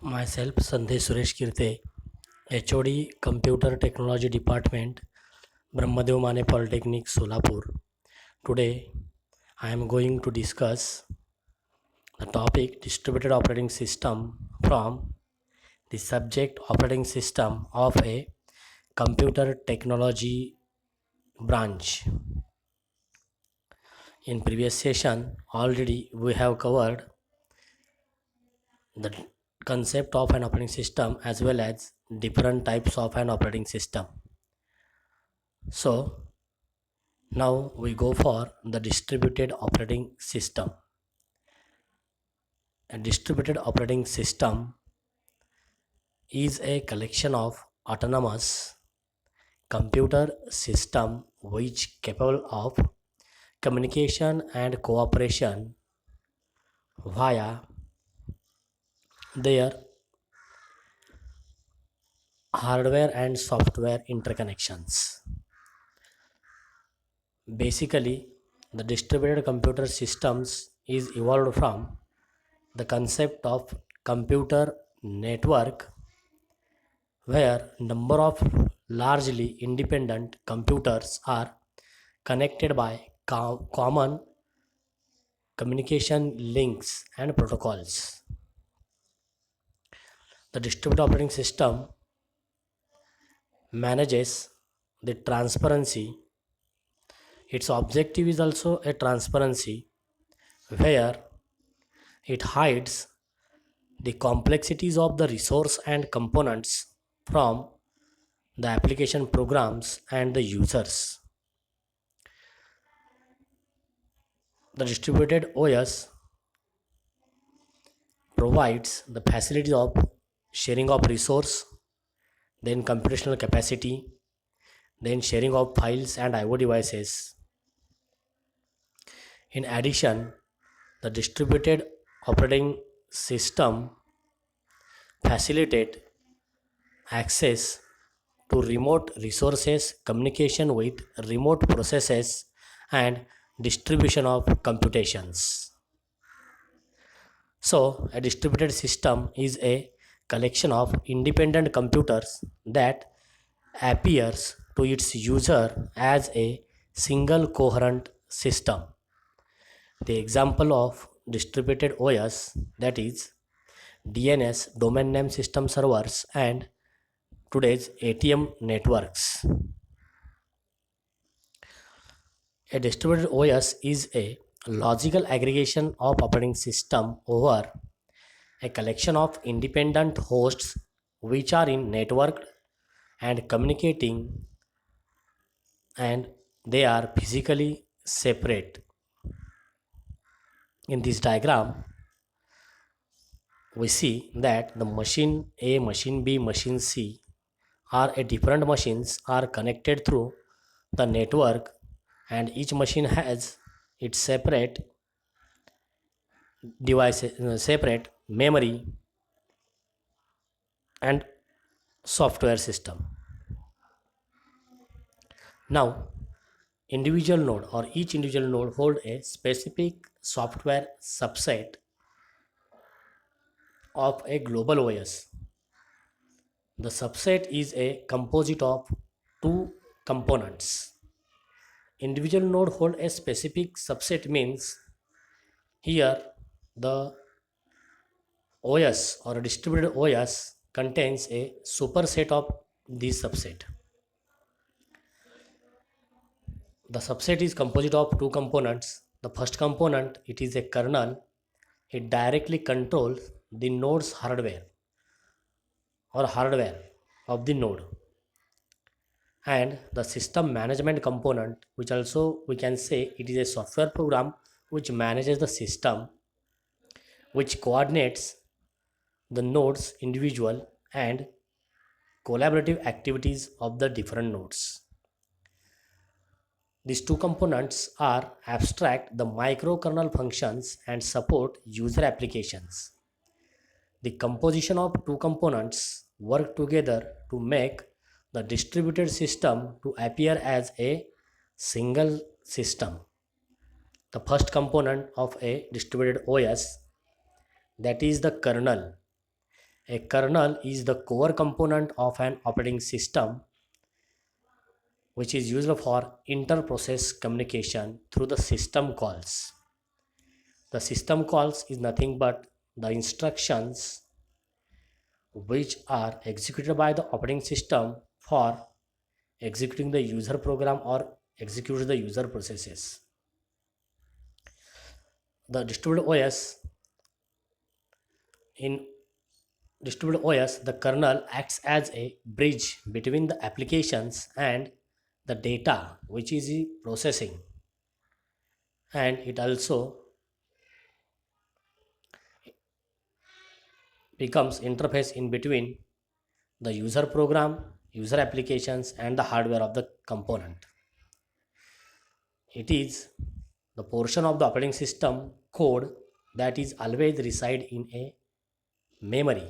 Myself, Sandesh Suresh Kirte, HOD Computer Technology Department, Brahmadev Mane Polytechnic, Solapur. Today, I am going to discuss the topic Distributed Operating System from the subject Operating System of a Computer Technology branch. In previous session, already we have covered the concept of an operating system as well as different types of an operating system. So, now we go for the distributed operating system. A distributed operating system is a collection of autonomous computer system which capable of communication and cooperation via their hardware and software interconnections. Basically, the distributed computer systems is evolved from the concept of computer network where number of largely independent computers are connected by common communication links and protocols. The distributed operating system manages the transparency. Its objective is also a transparency where it hides the complexities of the resource and components from the application programs and the users. The distributed OS provides the facilities of sharing of resource, then computational capacity, then sharing of files and IO devices. In addition, the distributed operating system facilitate access to remote resources, communication with remote processes, and distribution of computations. So, a distributed system is a collection of independent computers that appears to its user as a single coherent system. The example of distributed OS, that is DNS, domain name system servers, and today's ATM networks. A distributed OS is a logical aggregation of operating system over a collection of independent hosts which are in network and communicating, and they are physically separate. In this diagram, we see that the machine A, machine B, machine C are a different machines are connected through the network, and each machine has its separate devices, separate memory and software system. Now, individual node or each individual node hold a specific software subset of a global OS. The subset is a composite of two components. Individual node hold a specific subset means here the OS or a distributed OS contains a superset of this subset. The subset is composite of two components. The first component, it is a kernel. It directly controls the node's hardware or hardware of the node, and the system management component, which also we can say it is a software program which manages the system, which coordinates the nodes individual and collaborative activities of the different nodes. These two components are abstract the microkernel functions and support user applications. The composition of two components work together to make the distributed system to appear as a single system. The first component of a distributed OS, that is the kernel. A kernel is the core component of an operating system which is used for inter-process communication through the system calls. The system calls is nothing but the instructions which are executed by the operating system for executing the user program or execute the user processes. The distributed OS in distributed OS, the kernel acts as a bridge between the applications and the data which is processing, and it also becomes interface in between the user program, user applications, and the hardware of the component. It is the portion of the operating system code that is always reside in a memory.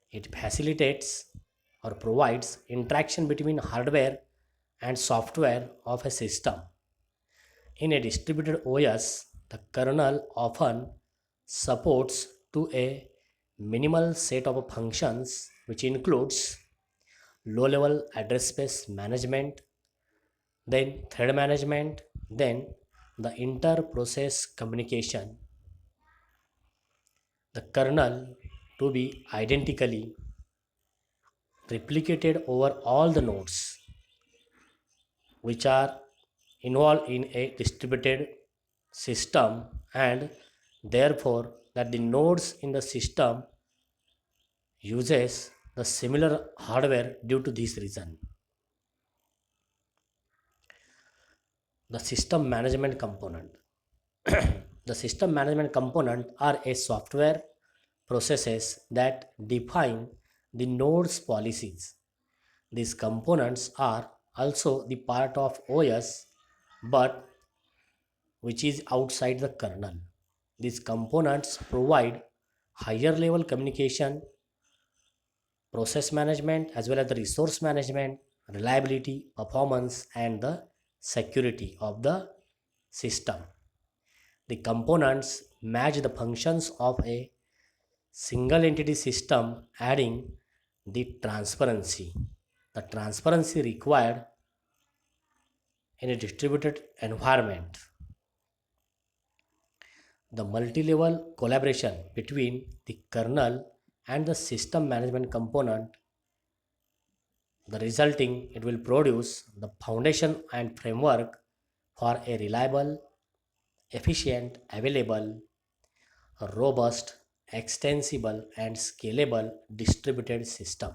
It facilitates or provides interaction between hardware and software of a system. In a distributed OS, the kernel often supports to a minimal set of functions which includes low-level address space management, then thread management, then the inter-process communication. The kernel to be identically replicated over all the nodes which are involved in a distributed system, and therefore that the nodes in the system uses the similar hardware. Due to this reason, the system management component the system management component are a software processes that define the nodes policies. These components are also the part of OS, but which is outside the kernel. These components provide higher level communication, process management, as well as the resource management, reliability, performance, and the security of the system. The components match the functions of a single entity system, adding the transparency. The transparency required in a distributed environment. The multi-level collaboration between the kernel and the system management component, the resulting it will produce the foundation and framework for a reliable, efficient, available, robust, extensible, and scalable distributed system.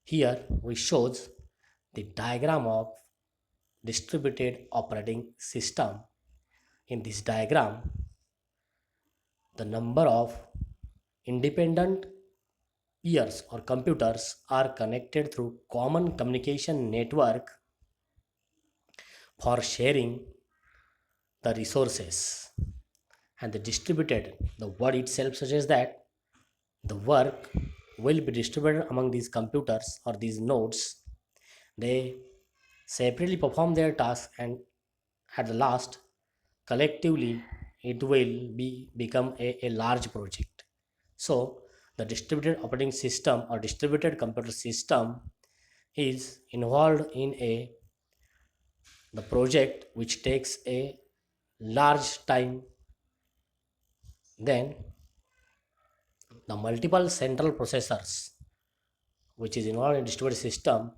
Here we shows the diagram of distributed operating system. In this diagram, the number of independent ears or computers are connected through common communication network for sharing the resources, and the distributed, the word itself suggests that the work will be distributed among these computers or these nodes. They separately perform their tasks, and at the last collectively it will become a large project. So the distributed operating system or distributed computer system is involved in a the project which takes a large time. Then the multiple central processors which is involved in distributed system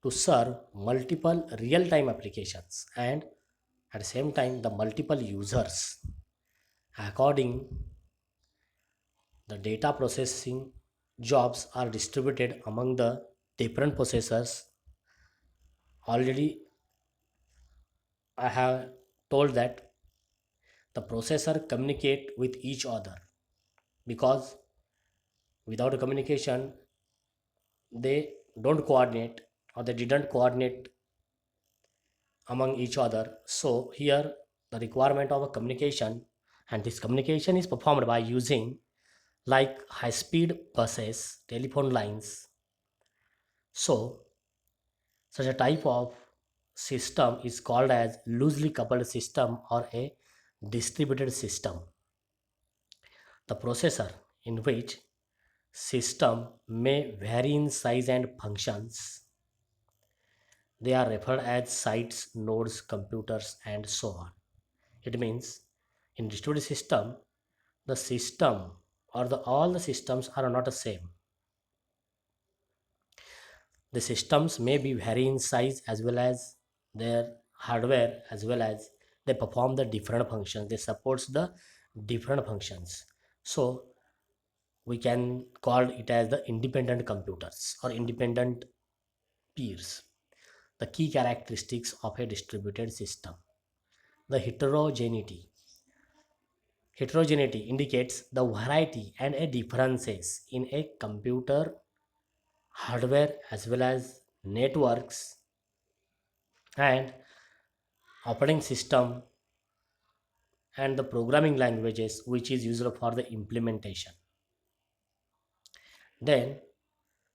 to serve multiple real-time applications, and at the same time the multiple users. According the data processing jobs are distributed among the different processors. Already I have told that the processor communicate with each other, because without a communication they don't coordinate, or they didn't coordinate among each other. So here the requirement of a communication, and this communication is performed by using like high speed buses, telephone lines. So such a type of system is called as loosely coupled system or a distributed system. The processor in which system may vary in size and functions. They are referred as sites, nodes, computers, and so on. It means in distributed system, the system or the all the systems are not the same. The systems may be vary in size as well as their hardware, as well as they perform the different functions. They supports the different functions. So we can call it as the independent computers or independent peers. The key characteristics of a distributed system. The heterogeneity. Heterogeneity indicates the variety and a differences in a computer hardware as well as networks and operating system and the programming languages which is used for the implementation. Then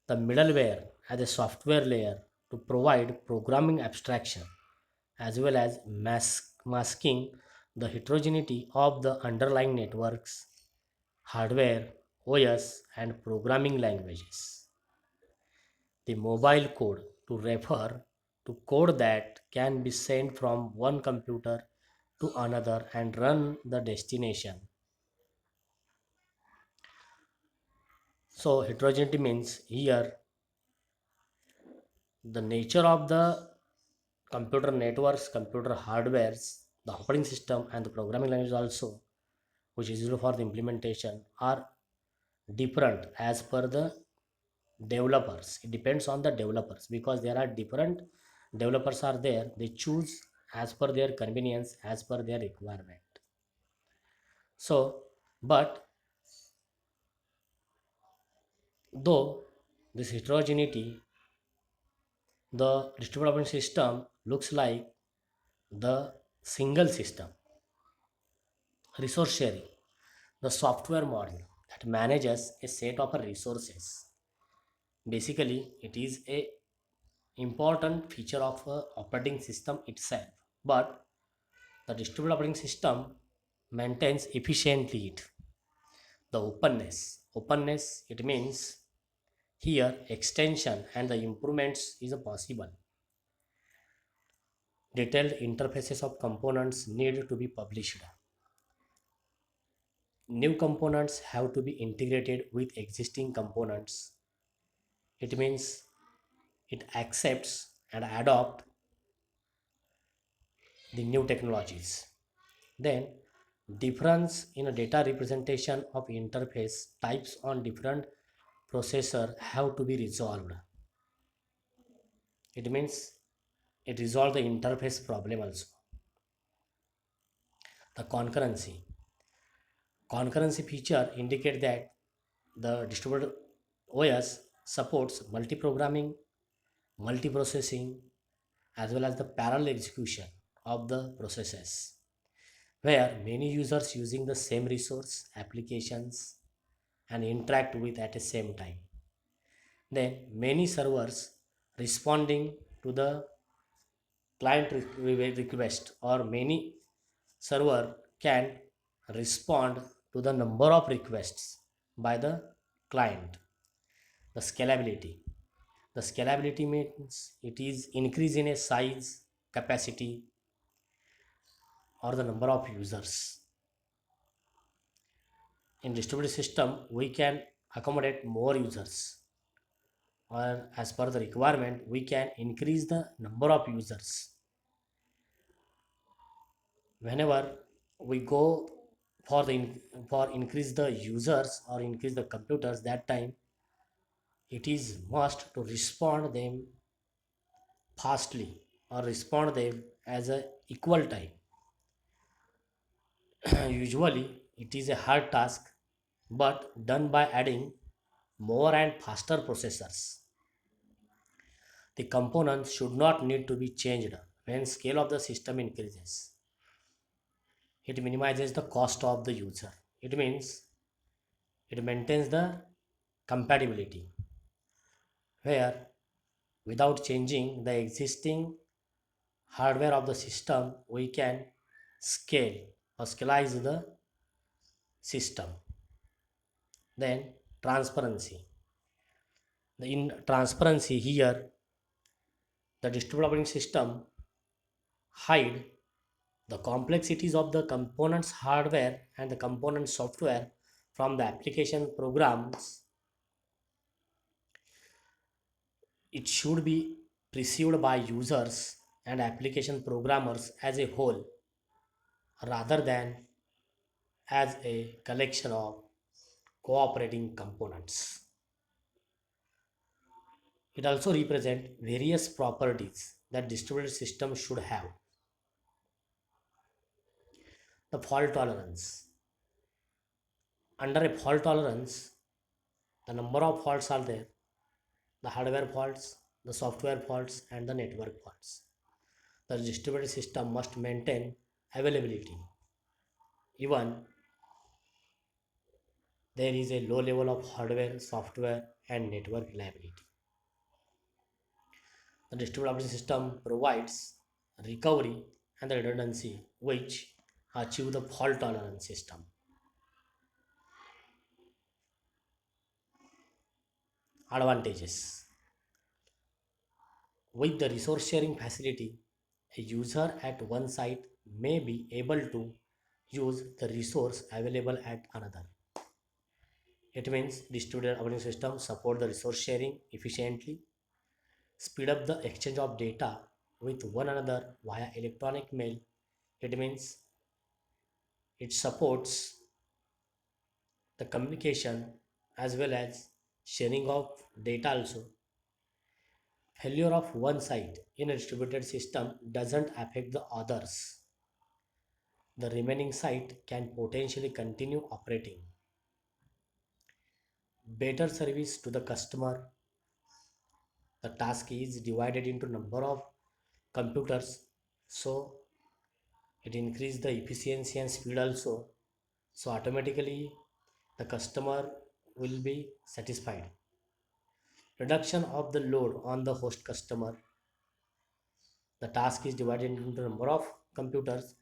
the middleware as a software layer to provide programming abstraction as well as masking the heterogeneity of the underlying networks, hardware, OS, and programming languages. The mobile code to refer to code that can be sent from one computer to another and run the destination. So heterogeneity means here the nature of the computer networks, computer hardwares, the operating system and the programming language also, which is used for the implementation, are different as per the developers. It depends on the developers because there are different developers are there. They choose as per their convenience, as per their requirement. So, but though this heterogeneity, the distributed operating system looks like the single system, resource sharing, the software model that manages a set of resources. Basically, it is a important feature of a operating system itself. But the distributed operating system maintains efficiently it. The openness, it means here extension and the improvements is a possible. Detailed interfaces of components need to be published. New components have to be integrated with existing components. It means it accepts and adopt the new technologies. Then difference in a data representation of interface types on different processor have to be resolved. It means it resolves the interface problem also. The concurrency feature indicate that the distributed OS supports multi-programming, multi-processing, as well as the parallel execution of the processes, where many users using the same resource applications and interact with at the same time. Then many servers responding to the client request, or many server can respond to the number of requests by the client. The scalability means it is increase in a size, capacity, or the number of users. In distributed system we can accommodate more users, or as per the requirement we can increase the number of users. Whenever we go for for increase the users or increase the computers, that time it is must to respond them fastly or respond them as a equal time. Usually it is a hard task but done by adding more and faster processors. The components should not need to be changed when scale of the system increases. It minimizes the cost of the user. It means it maintains the compatibility, where without changing the existing hardware of the system we can scale or scalize the system. Then transparency. In transparency here, the distributed operating system hide the complexities of the components hardware and the component software from the application programs. It should be perceived by users and application programmers as a whole rather than as a collection of cooperating components. It also represents various properties that distributed systems should have. The fault tolerance. Under a fault tolerance, the number of faults are there: the hardware faults, the software faults, and the network faults. The distributed system must maintain availability even there is a low level of hardware, software, and network reliability. The distributed operating system provides recovery and the redundancy which achieve the fault tolerance system. Advantages: with the resource sharing facility, a user at one site may be able to use the resource available at another. It means distributed operating systems support the resource sharing efficiently, speed up the exchange of data with one another via electronic mail. It means it supports the communication as well as sharing of data also. Failure of one site in a distributed system doesn't affect the others. The remaining site can potentially continue operating. Better service to the customer. The task is divided into number of computers, so it increase the efficiency and speed also. So automatically the customer will be satisfied. Reduction of the load on the host customer. The task is divided into number of computers,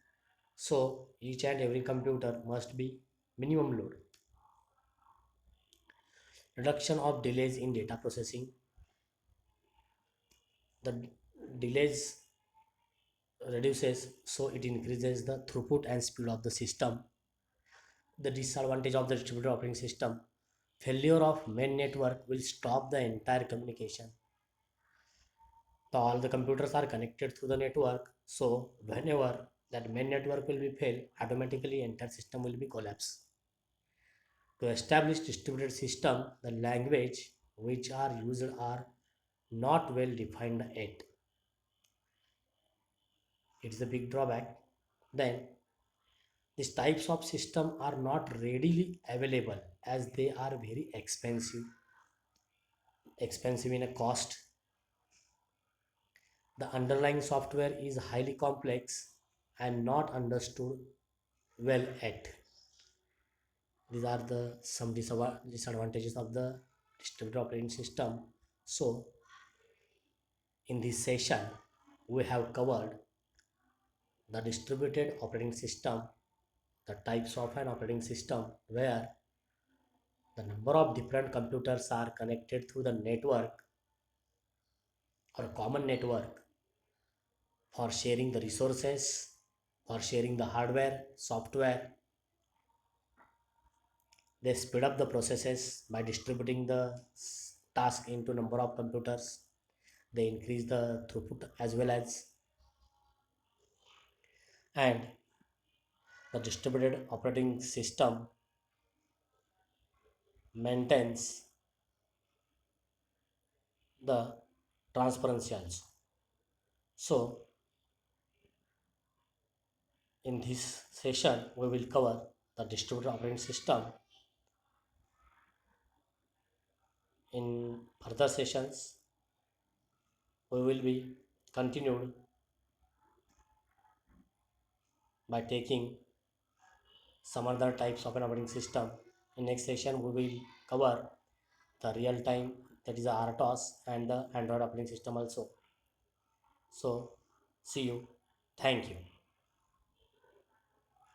so each and every computer must be minimum load. Reduction of delays in data processing. The delays reduces, so it increases the throughput and speed of the system. The disadvantage of the distributed operating system: failure of main network will stop the entire communication. So all the computers are connected through the network, so whenever that main network will be failed, automatically entire system will be collapsed. To establish distributed system, the language which are used are not well defined yet. It's a big drawback. Then these types of system are not readily available as they are very expensive in a cost. The underlying software is highly complex and not understood well yet. These are the some disadvantages of the distributed operating system. So in this session we have covered the distributed operating system, the types of an operating system where the number of different computers are connected through the network or a common network for sharing the resources, for sharing the hardware, software. They speed up the processes by distributing the task into number of computers. They increase the throughput as well as, and the distributed operating system maintains the transparency also. So in this session we will cover the distributed operating system. In further sessions we will be continued by taking some other types of an operating system. In next session we will cover the real time, that is the RTOS, and the Android operating system also. So see you. Thank you.